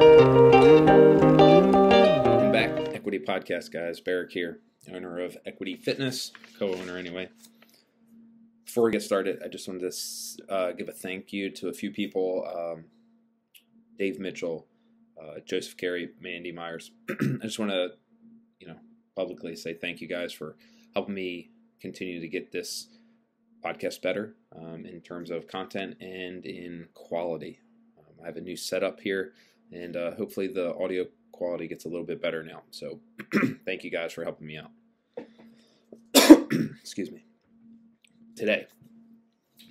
Welcome back, Equity Podcast, guys. Barrick here, owner of Equity Fitness, co-owner anyway. Before we get started, I just wanted to give a thank you to a few people, Dave Mitchell, Joseph Carey, Mandy Myers. I just want to, publicly say thank you guys for helping me continue to get this podcast better in terms of content and in quality. I have a new setup here, and hopefully the audio quality gets a little bit better now. So thank you guys for helping me out. Excuse me. Today,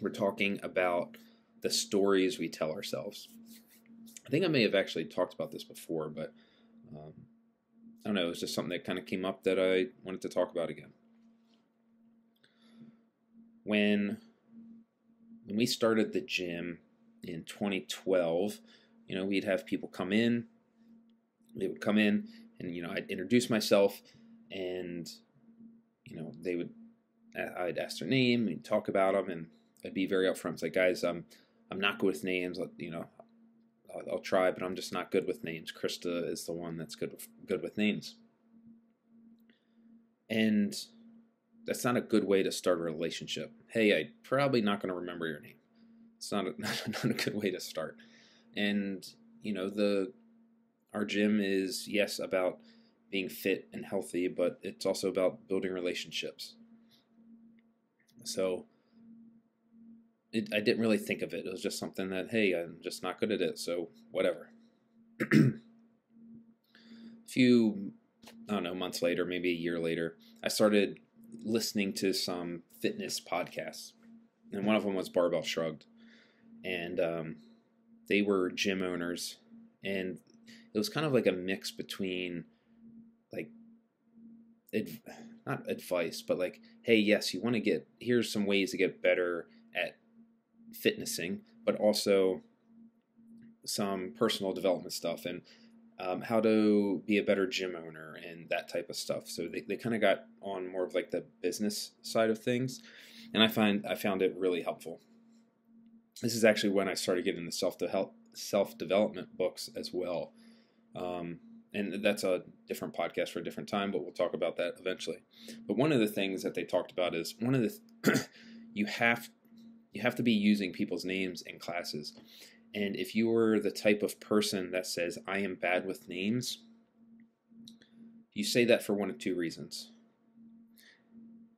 we're talking about the stories we tell ourselves. I think I may have actually talked about this before, but I don't know. It was just something that kind of came up that I wanted to talk about again. When we started the gym in 2012, we'd have people come in. They would come in, and I'd introduce myself, and I'd ask their name, and talk about them, and I'd be very upfront. It's like, guys, I'm not good with names. I'll try, but I'm just not good with names. Krista is the one that's good with names, and that's not a good way to start a relationship. Hey, I'm probably not going to remember your name. It's not a good way to start. And our gym is, yes, about being fit and healthy, but it's also about building relationships. So I didn't really think of it. It was just something that, hey, I'm just not good at it, so whatever. A few, months later, maybe a year later, I started listening to some fitness podcasts, and one of them was Barbell Shrugged, and they were gym owners, and it was kind of like a mix between, not advice, but hey, yes, you want to here's some ways to get better at fitnessing, but also some personal development stuff, and how to be a better gym owner and that type of stuff. So they kind of got on more of the business side of things, and I found it really helpful. This is actually when I started getting the self-development books as well. And that's a different podcast for a different time, but we'll talk about that eventually. But one of the things that they talked about is you have to be using people's names in classes. And if you are the type of person that says, I am bad with names, you say that for one of two reasons.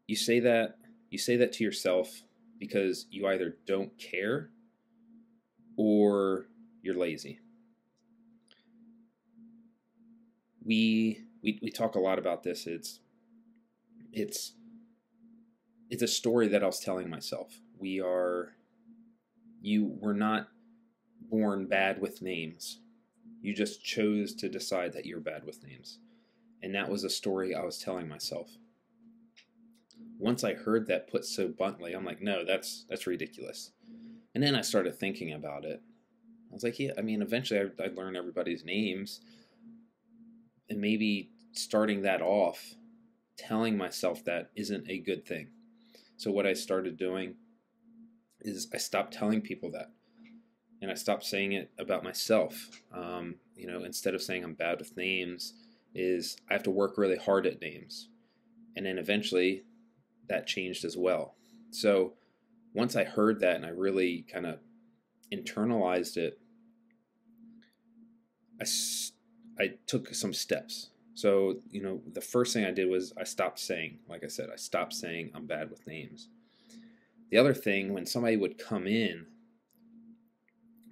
You say that to yourself because you either don't care or you're lazy. We talk a lot about this. It's a story that I was telling myself. We're not born bad with names. You just chose to decide that you're bad with names. And that was a story I was telling myself. Once I heard that put so bluntly, I'm like, no, that's ridiculous. And then I started thinking about it. I was like, yeah, eventually I'd learn everybody's names. And maybe starting that off, telling myself that isn't a good thing. So what I started doing is I stopped telling people that. And I stopped saying it about myself. Instead of saying I'm bad with names, is I have to work really hard at names. And then eventually that changed as well. So once I heard that and I really kind of internalized it, I took some steps. So, the first thing I did was I stopped saying, like I said, I stopped saying I'm bad with names. The other thing, when somebody would come in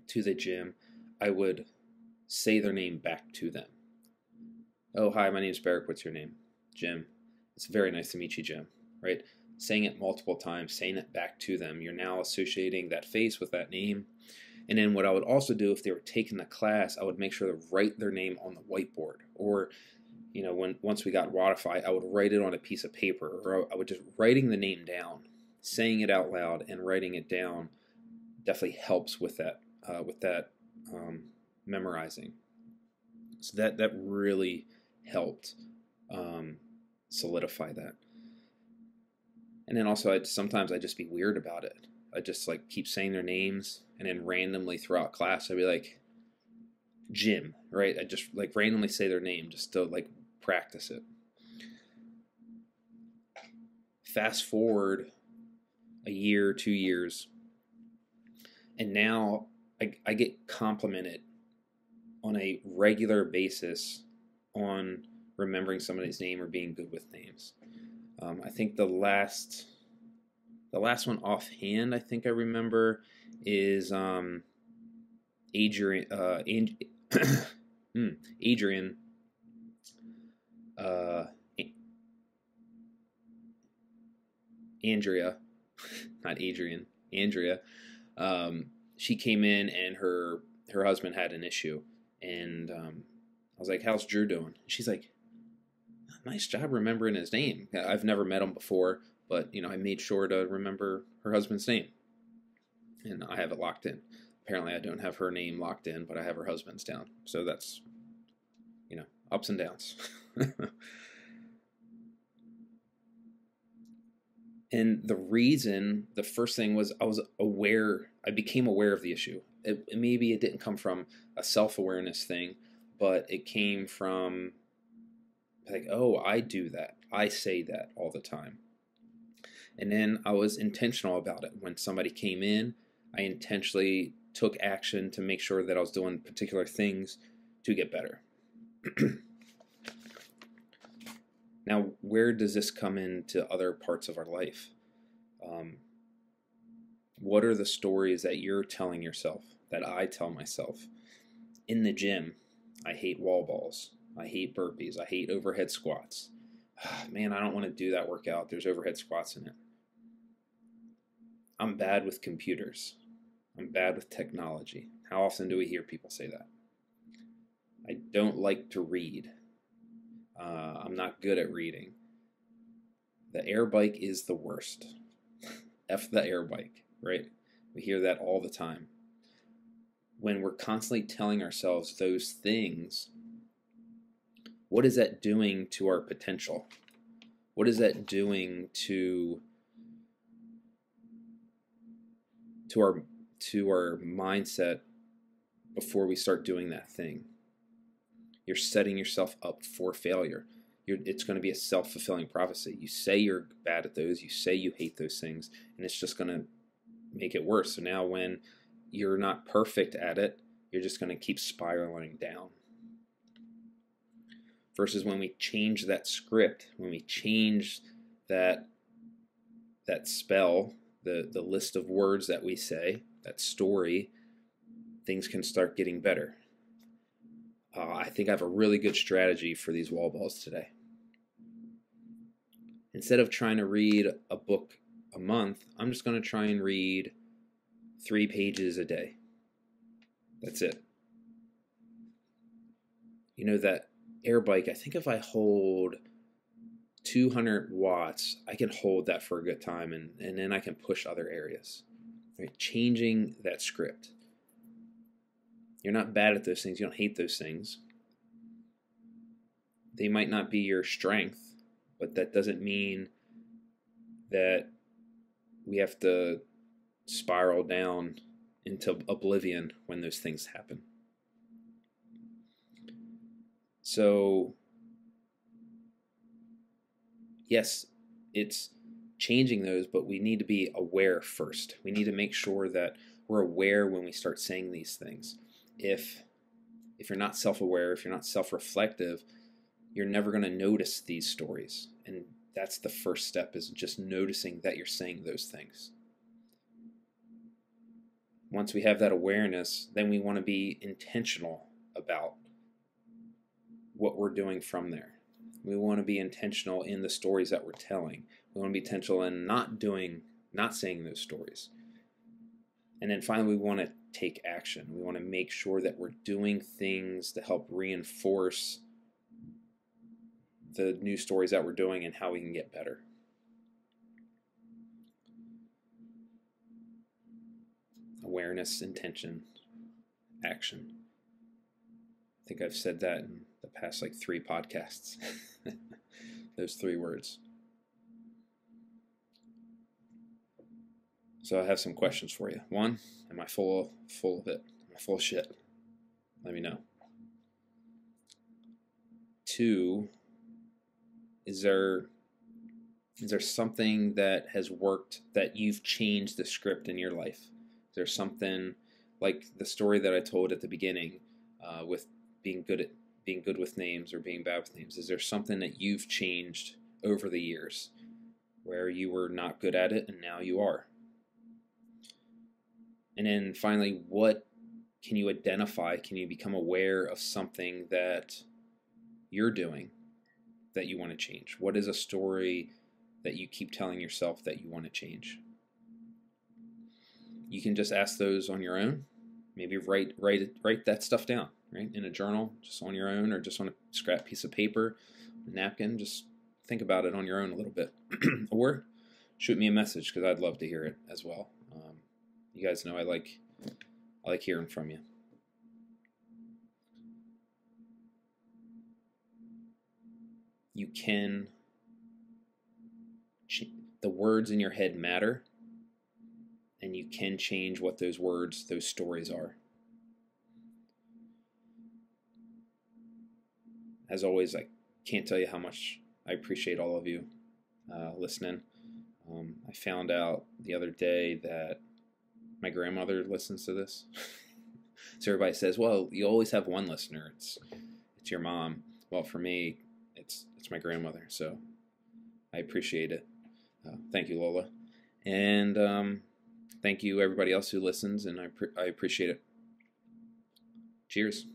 to the gym, I would say their name back to them. Oh, hi, my name's Barrick. What's your name? Jim. It's very nice to meet you, Jim. Right? Saying it multiple times, saying it back to them. You're now associating that face with that name. And then what I would also do, if they were taking the class, I would make sure to write their name on the whiteboard. Or, once we got Wadify, I would write it on a piece of paper, or I would just writing the name down, saying it out loud and writing it down definitely helps with that memorizing. So that really helped solidify that. And then also, sometimes I'd just be weird about it. I'd just keep saying their names, and then randomly throughout class, I'd be like, gym, right? I just like randomly say their name just to like practice it. Fast forward a year, 2 years, and now I get complimented on a regular basis on remembering somebody's name or being good with names. I think the last one offhand I think I remember is Adrian Adrian uh, Andrea, not Adrian, Andrea. She came in and her husband had an issue, and I was like, "How's Drew doing?" She's like, "Nice job remembering his name. I've never met him before, but I made sure to remember her husband's name, and I have it locked in. Apparently, I don't have her name locked in, but I have her husband's down. So that's ups and downs." And the first thing was I became aware of the issue. Maybe it didn't come from a self-awareness thing, but it came from like, oh, I do that. I say that all the time. And then I was intentional about it. When somebody came in, I intentionally took action to make sure that I was doing particular things to get better. Now, where does this come into other parts of our life? What are the stories that you're telling yourself, that I tell myself? In the gym, I hate wall balls. I hate burpees. I hate overhead squats. Man, I don't want to do that workout. There's overhead squats in it. I'm bad with computers. I'm bad with technology. How often do we hear people say that? I don't like to read. I'm not good at reading. The air bike is the worst. F the air bike, right? We hear that all the time. When we're constantly telling ourselves those things, what is that doing to our potential? What is that doing to our mindset before we start doing that thing? You're setting yourself up for failure. It's going to be a self-fulfilling prophecy. You say you're bad at those, you say you hate those things, and it's just going to make it worse. So now when you're not perfect at it, you're just going to keep spiraling down. Versus when we change that script, when we change that spell, the list of words that we say, that story, things can start getting better. I think I have a really good strategy for these wall balls today. Instead of trying to read a book a month, I'm just going to try and read 3 pages a day. That's it. That air bike, I think if I hold 200 watts, I can hold that for a good time, and then I can push other areas. Right? Changing that script. You're not bad at those things. You don't hate those things. They might not be your strength, but that doesn't mean that we have to spiral down into oblivion when those things happen. So, yes, it's changing those, but we need to be aware first. We need to make sure that we're aware when we start saying these things. If you're not self-aware, if you're not self-reflective, you're never going to notice these stories. And that's the first step, is just noticing that you're saying those things. Once we have that awareness, then we want to be intentional about what we're doing from there. We want to be intentional in the stories that we're telling. We want to be intentional in not saying those stories. And then finally, we want to take action. We want to make sure that we're doing things to help reinforce the new stories that we're doing and how we can get better. Awareness, intention, action. I think I've said that in the past 3 podcasts. Those 3 words. So I have some questions for you. 1, am I full of it? Am I full of shit? Let me know. 2, is there something that has worked, that you've changed the script in your life? Is there something like the story that I told at the beginning, with being good with names or being bad with names? Is there something that you've changed over the years where you were not good at it and now you are? And then finally, what can you identify? Can you become aware of something that you're doing that you want to change? What is a story that you keep telling yourself that you want to change? You can just ask those on your own. Maybe write that stuff down, right, in a journal, just on your own, or just on a scrap piece of paper, a napkin. Just think about it on your own a little bit, or shoot me a message, because I'd love to hear it as well. You guys know I like hearing from you. You can. The words in your head matter, and you can change what those words, those stories are. As always, I can't tell you how much I appreciate all of you listening. I found out the other day that my grandmother listens to this. So everybody says, well, you always have one listener. It's your mom. Well, for me, it's my grandmother. So I appreciate it. Thank you, Lola. And thank you, everybody else who listens, and I appreciate it. Cheers.